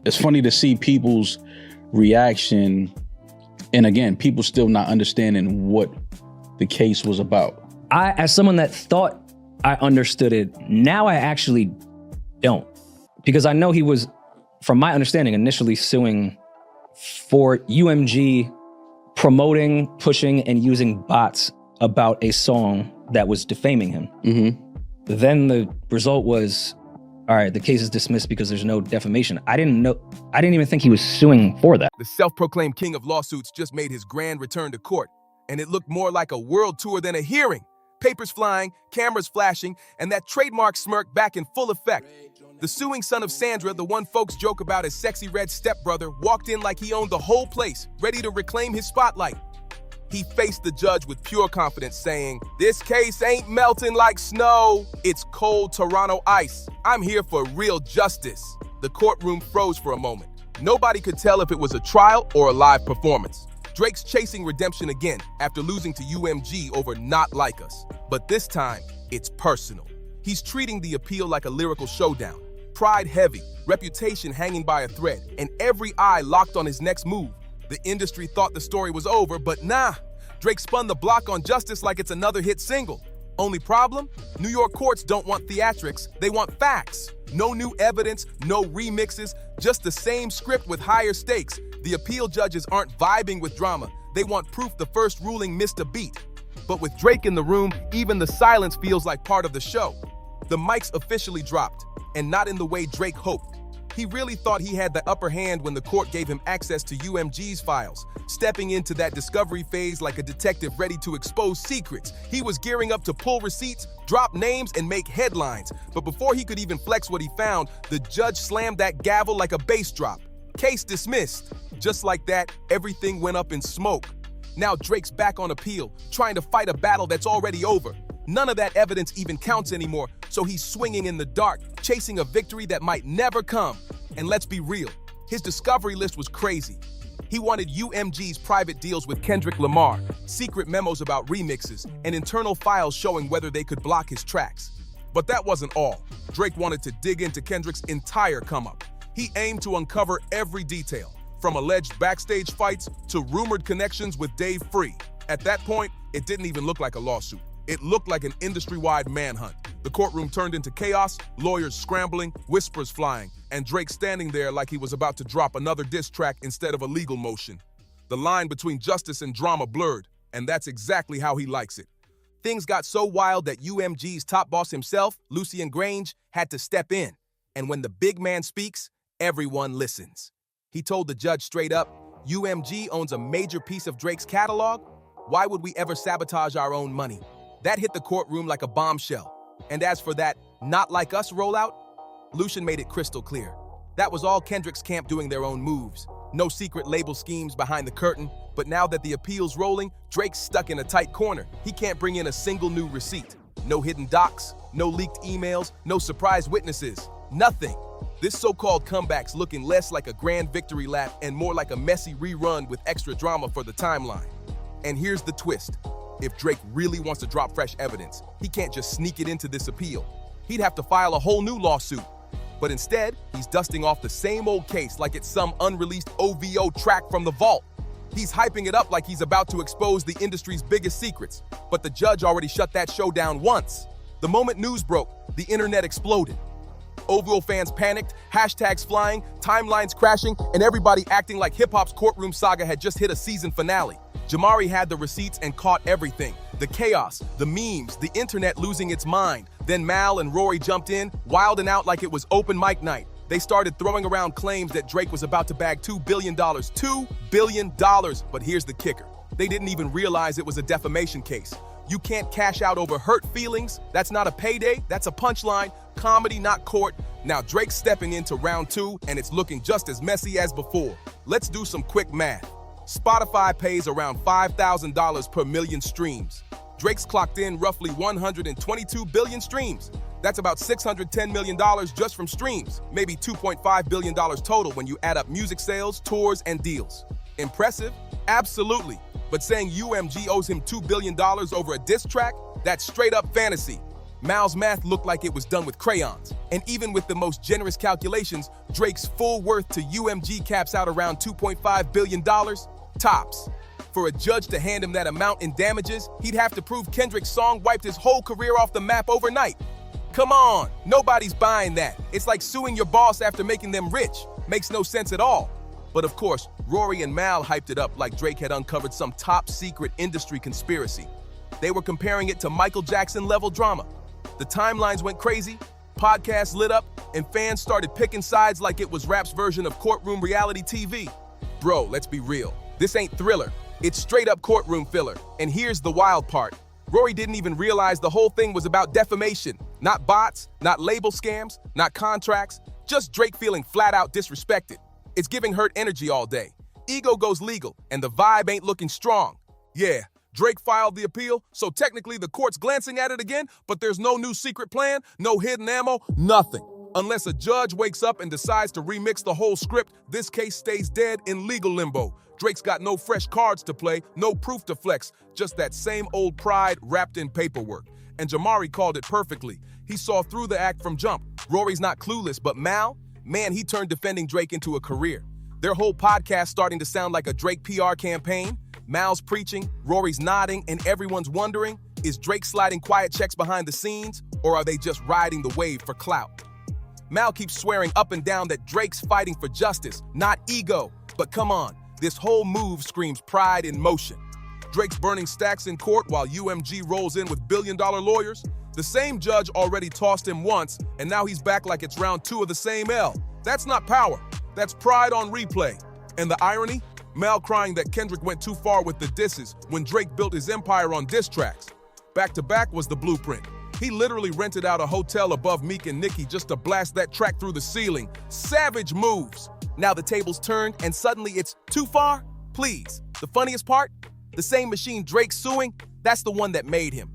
it's funny to see people's reaction. And again, people still not understanding what the case was about. I, as someone that thought I understood it, now I actually don't. Because I know he was, from my understanding, initially suing for UMG promoting, pushing, and using bots about a song that was defaming him. Mm-hmm. Then the result was, all right, the case is dismissed because there's no defamation. I didn't even think he was suing for that. The self-proclaimed king of lawsuits just made his grand return to court, and it looked more like a world tour than a hearing. Papers flying, cameras flashing, and that trademark smirk back in full effect. The suing son of Sandra, the one folks joke about as sexy red stepbrother, walked in like he owned the whole place, ready to reclaim his spotlight. He faced the judge with pure confidence, saying, "This case ain't melting like snow. It's cold Toronto ice. I'm here for real justice." The courtroom froze for a moment. Nobody could tell if it was a trial or a live performance. Drake's chasing redemption again after losing to UMG over Not Like Us. But this time, it's personal. He's treating the appeal like a lyrical showdown. Pride heavy, reputation hanging by a thread, and every eye locked on his next move. The industry thought the story was over, but nah. Drake spun the block on justice like it's another hit single. Only problem? New York courts don't want theatrics, they want facts. No new evidence, no remixes, just the same script with higher stakes. The appeal judges aren't vibing with drama. They want proof the first ruling missed a beat. But with Drake in the room, even the silence feels like part of the show. The mics officially dropped, and not in the way Drake hoped. He really thought he had the upper hand when the court gave him access to UMG's files, stepping into that discovery phase like a detective ready to expose secrets. He was gearing up to pull receipts, drop names, and make headlines. But before he could even flex what he found, the judge slammed that gavel like a bass drop. Case dismissed. Just like that, everything went up in smoke. Now Drake's back on appeal, trying to fight a battle that's already over. None of that evidence even counts anymore, so he's swinging in the dark, chasing a victory that might never come. And let's be real, his discovery list was crazy. He wanted UMG's private deals with Kendrick Lamar, secret memos about remixes, and internal files showing whether they could block his tracks. But that wasn't all. Drake wanted to dig into Kendrick's entire come-up. He aimed to uncover every detail, from alleged backstage fights to rumored connections with Dave Free. At that point, it didn't even look like a lawsuit. It looked like an industry-wide manhunt. The courtroom turned into chaos, lawyers scrambling, whispers flying, and Drake standing there like he was about to drop another diss track instead of a legal motion. The line between justice and drama blurred, and that's exactly how he likes it. Things got so wild that UMG's top boss himself, Lucien Grange, had to step in. And when the big man speaks, everyone listens. He told the judge straight up, UMG owns a major piece of Drake's catalog. Why would we ever sabotage our own money? That hit the courtroom like a bombshell. And as for that Not Like Us rollout, Lucien made it crystal clear. That was all Kendrick's camp doing their own moves. No secret label schemes behind the curtain, but now that the appeal's rolling, Drake's stuck in a tight corner. He can't bring in a single new receipt. No hidden docs, no leaked emails, no surprise witnesses, nothing. This so-called comeback's looking less like a grand victory lap and more like a messy rerun with extra drama for the timeline. And here's the twist. If Drake really wants to drop fresh evidence, he can't just sneak it into this appeal. He'd have to file a whole new lawsuit. But instead, he's dusting off the same old case like it's some unreleased OVO track from the vault. He's hyping it up like he's about to expose the industry's biggest secrets. But the judge already shut that show down once. The moment news broke, the internet exploded. OVO fans panicked, hashtags flying, timelines crashing, and everybody acting like hip-hop's courtroom saga had just hit a season finale. Jamari had the receipts and caught everything. The chaos, the memes, the internet losing its mind. Then Mal and Rory jumped in, wilding out like it was open mic night. They started throwing around claims that Drake was about to bag $2 billion. $2 billion! But here's the kicker. They didn't even realize it was a defamation case. You can't cash out over hurt feelings. That's not a payday, that's a punchline. Comedy, not court. Now Drake's stepping into round two, and it's looking just as messy as before. Let's do some quick math. Spotify pays around $5,000 per million streams. Drake's clocked in roughly 122 billion streams. That's about $610 million just from streams, maybe $2.5 billion total when you add up music sales, tours, and deals. Impressive? Absolutely. But saying UMG owes him $2 billion over a diss track? That's straight up fantasy. Mal's math looked like it was done with crayons, and even with the most generous calculations, Drake's full worth to UMG caps out around $2.5 billion, tops. For a judge to hand him that amount in damages, he'd have to prove Kendrick's song wiped his whole career off the map overnight. Come on, nobody's buying that. It's like suing your boss after making them rich. Makes no sense at all. But of course, Rory and Mal hyped it up like Drake had uncovered some top-secret industry conspiracy. They were comparing it to Michael Jackson-level drama. The timelines went crazy, podcasts lit up, and fans started picking sides like it was rap's version of courtroom reality TV. Bro, let's be real. This ain't Thriller. It's straight-up courtroom filler. And here's the wild part. Rory didn't even realize the whole thing was about defamation. Not bots, not label scams, not contracts, just Drake feeling flat-out disrespected. It's giving Hurt energy all day. Ego goes legal, and the vibe ain't looking strong. Yeah, Drake filed the appeal, so technically the court's glancing at it again, but there's no new secret plan, no hidden ammo, nothing. Unless a judge wakes up and decides to remix the whole script, this case stays dead in legal limbo. Drake's got no fresh cards to play, no proof to flex, just that same old pride wrapped in paperwork. And Jamari called it perfectly. He saw through the act from jump. Rory's not clueless, but Mal, man, he turned defending Drake into a career. Their whole podcast starting to sound like a Drake PR campaign. Mal's preaching, Rory's nodding, and everyone's wondering, is Drake sliding quiet checks behind the scenes, or are they just riding the wave for clout? Mal keeps swearing up and down that Drake's fighting for justice, not ego. But come on, this whole move screams pride in motion. Drake's burning stacks in court while UMG rolls in with billion-dollar lawyers. The same judge already tossed him once, and now he's back like it's round 2 of the same L. That's not power. That's pride on replay. And the irony? Mal crying that Kendrick went too far with the disses when Drake built his empire on diss tracks. Back to Back was the blueprint. He literally rented out a hotel above Meek and Nicki just to blast that track through the ceiling. Savage moves. Now the tables turned and suddenly it's too far? Please. The funniest part? The same machine Drake's suing, that's the one that made him.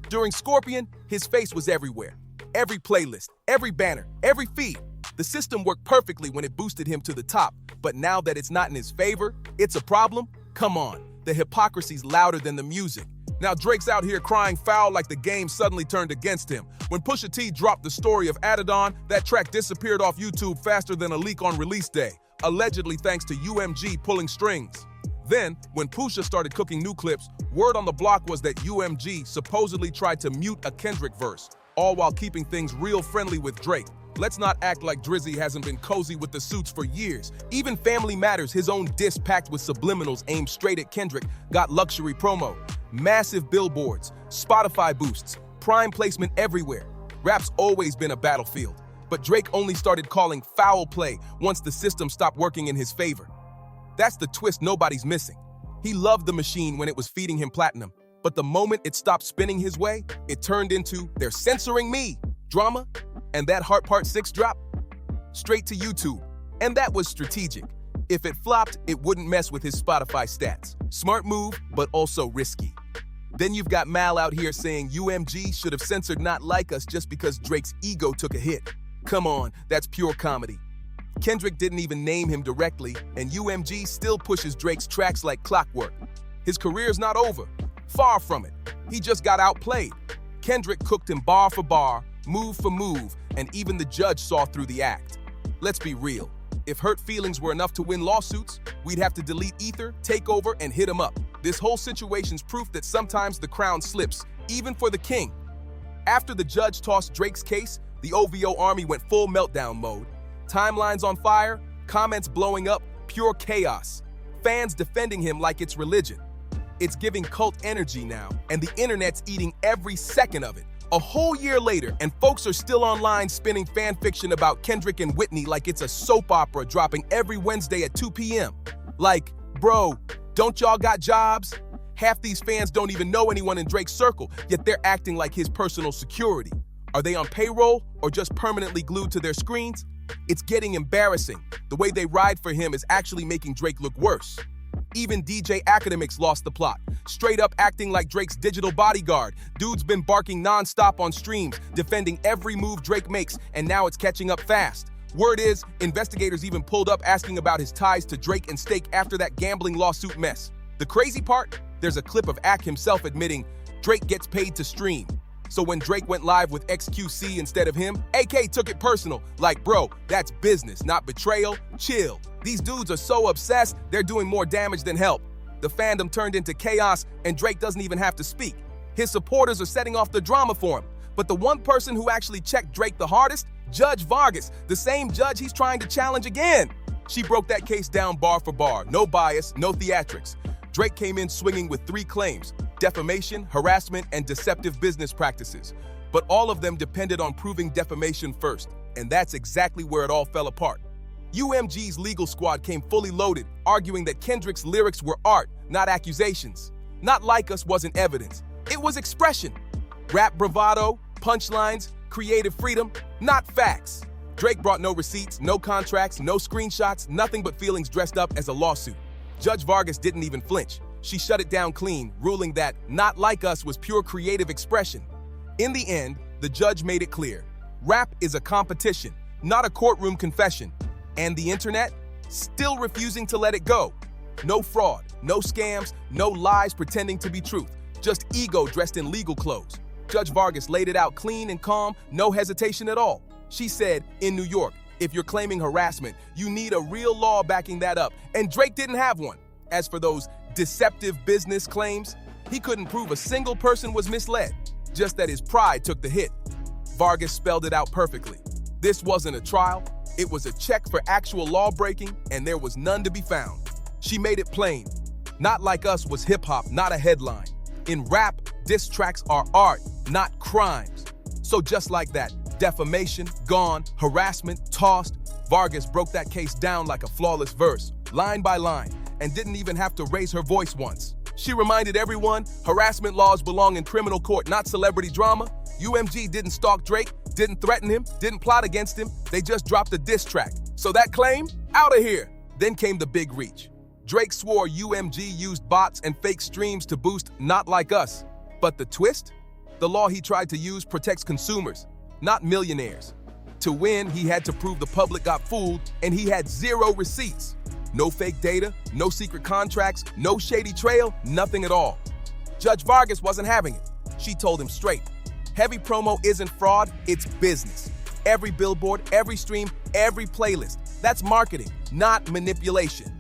During Scorpion, his face was everywhere. Every playlist, every banner, every feed. The system worked perfectly when it boosted him to the top, but now that it's not in his favor, it's a problem? Come on, the hypocrisy's louder than the music. Now Drake's out here crying foul like the game suddenly turned against him. When Pusha T dropped the story of Adidon, that track disappeared off YouTube faster than a leak on release day, allegedly thanks to UMG pulling strings. Then, when Pusha started cooking new clips, word on the block was that UMG supposedly tried to mute a Kendrick verse, all while keeping things real friendly with Drake. Let's not act like Drizzy hasn't been cozy with the suits for years. Even Family Matters, his own diss packed with subliminals aimed straight at Kendrick, got luxury promo. Massive billboards, Spotify boosts, prime placement everywhere. Rap's always been a battlefield, but Drake only started calling foul play once the system stopped working in his favor. That's the twist nobody's missing. He loved the machine when it was feeding him platinum, but the moment it stopped spinning his way, it turned into, they're censoring me, drama, and that Heart Part 6 drop, straight to YouTube. And that was strategic. If it flopped, it wouldn't mess with his Spotify stats. Smart move, but also risky. Then you've got Mal out here saying UMG should have censored Not Like Us just because Drake's ego took a hit. Come on, that's pure comedy. Kendrick didn't even name him directly, and UMG still pushes Drake's tracks like clockwork. His career's not over. Far from it. He just got outplayed. Kendrick cooked him bar for bar, move for move, and even the judge saw through the act. Let's be real. If hurt feelings were enough to win lawsuits, we'd have to delete Ether, take over, and hit him up. This whole situation's proof that sometimes the crown slips, even for the king. After the judge tossed Drake's case, the OVO army went full meltdown mode. Timelines on fire, comments blowing up, pure chaos. Fans defending him like it's religion. It's giving cult energy now, and the internet's eating every second of it. A whole year later, and folks are still online spinning fan fiction about Kendrick and Whitney like it's a soap opera dropping every Wednesday at 2 p.m. Like, bro, don't y'all got jobs? Half these fans don't even know anyone in Drake's circle, yet they're acting like his personal security. Are they on payroll or just permanently glued to their screens? It's getting embarrassing. The way they ride for him is actually making Drake look worse. Even DJ Academics lost the plot, straight up acting like Drake's digital bodyguard. Dude's been barking non-stop on streams, defending every move Drake makes, and now it's catching up fast. Word is, investigators even pulled up asking about his ties to Drake and Stake after that gambling lawsuit mess. The crazy part? There's a clip of Ack himself admitting, Drake gets paid to stream. So when Drake went live with XQC instead of him, AK took it personal. Like, bro, that's business, not betrayal. Chill. These dudes are so obsessed, they're doing more damage than help. The fandom turned into chaos, and Drake doesn't even have to speak. His supporters are setting off the drama for him. But the one person who actually checked Drake the hardest? Judge Vargas, the same judge he's trying to challenge again. She broke that case down bar for bar. No bias, no theatrics. Drake came in swinging with 3 claims: defamation, harassment, and deceptive business practices. But all of them depended on proving defamation first, and that's exactly where it all fell apart. UMG's legal squad came fully loaded, arguing that Kendrick's lyrics were art, not accusations. Not Like Us wasn't evidence, it was expression. Rap bravado, punchlines, creative freedom, not facts. Drake brought no receipts, no contracts, no screenshots, nothing but feelings dressed up as a lawsuit. Judge Vargas didn't even flinch. She shut it down clean, ruling that Not Like Us was pure creative expression. In the end, the judge made it clear. Rap is a competition, not a courtroom confession. And the internet? Still refusing to let it go. No fraud, no scams, no lies pretending to be truth. Just ego dressed in legal clothes. Judge Vargas laid it out clean and calm, no hesitation at all. She said, in New York, if you're claiming harassment, you need a real law backing that up, and Drake didn't have one. As for those deceptive business claims, he couldn't prove a single person was misled, just that his pride took the hit. Vargas spelled it out perfectly. This wasn't a trial, it was a check for actual law breaking, and there was none to be found. She made it plain. Not Like Us was hip-hop, not a headline. In rap, diss tracks are art, not crimes. So just like that, defamation, gone, harassment, tossed. Vargas broke that case down like a flawless verse, line by line, and didn't even have to raise her voice once. She reminded everyone, harassment laws belong in criminal court, not celebrity drama. UMG didn't stalk Drake, didn't threaten him, didn't plot against him. They just dropped a diss track. So that claim? Out of here. Then came the big reach. Drake swore UMG used bots and fake streams to boost Not Like Us. But the twist? The law he tried to use protects consumers, not millionaires. To win, he had to prove the public got fooled, and he had 0 receipts. No fake data, no secret contracts, no shady trail, nothing at all. Judge Vargas wasn't having it. She told him straight. Heavy promo isn't fraud, it's business. Every billboard, every stream, every playlist. That's marketing, not manipulation.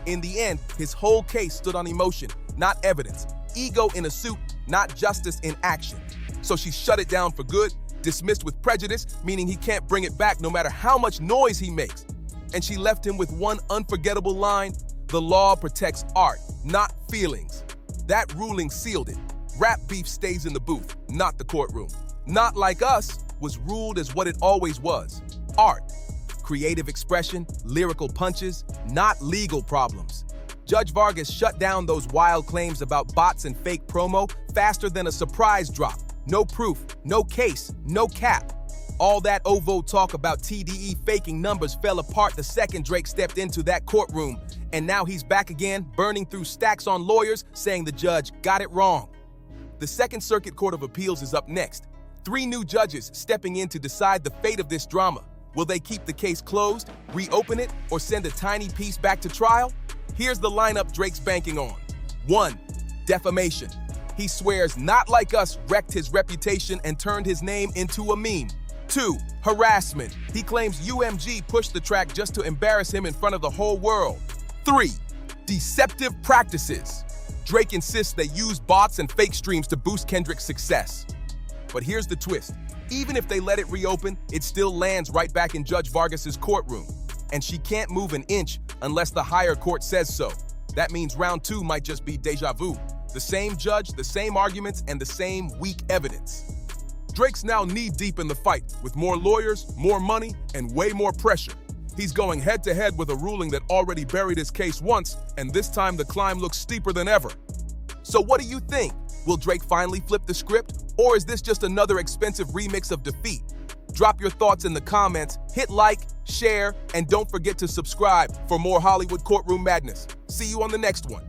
In the end, his whole case stood on emotion, not evidence. Ego in a suit, not justice in action. So she shut it down for good, dismissed with prejudice, meaning he can't bring it back no matter how much noise he makes. And she left him with one unforgettable line: the law protects art, not feelings. That ruling sealed it. Rap beef stays in the booth, not the courtroom. Not Like Us was ruled as what it always was: art. Creative expression, lyrical punches, not legal problems. Judge Vargas shut down those wild claims about bots and fake promo faster than a surprise drop. No proof, no case, no cap. All that OVO talk about TDE faking numbers fell apart the second Drake stepped into that courtroom. And now he's back again, burning through stacks on lawyers, saying the judge got it wrong. The Second Circuit Court of Appeals is up next. 3 new judges stepping in to decide the fate of this drama. Will they keep the case closed, reopen it, or send a tiny piece back to trial? Here's the lineup Drake's banking on. 1. Defamation. He swears Not Like Us wrecked his reputation and turned his name into a meme. 2. Harassment. He claims UMG pushed the track just to embarrass him in front of the whole world. 3. Deceptive practices. Drake insists they used bots and fake streams to boost Kendrick's success. But here's the twist. Even if they let it reopen, it still lands right back in Judge Vargas's courtroom. And she can't move an inch unless the higher court says so. That means round 2 might just be deja vu. The same judge, the same arguments, and the same weak evidence. Drake's now knee-deep in the fight, with more lawyers, more money, and way more pressure. He's going head-to-head with a ruling that already buried his case once, and this time the climb looks steeper than ever. So what do you think? Will Drake finally flip the script, or is this just another expensive remix of defeat? Drop your thoughts in the comments, hit like, share, and don't forget to subscribe for more Hollywood courtroom madness. See you on the next one.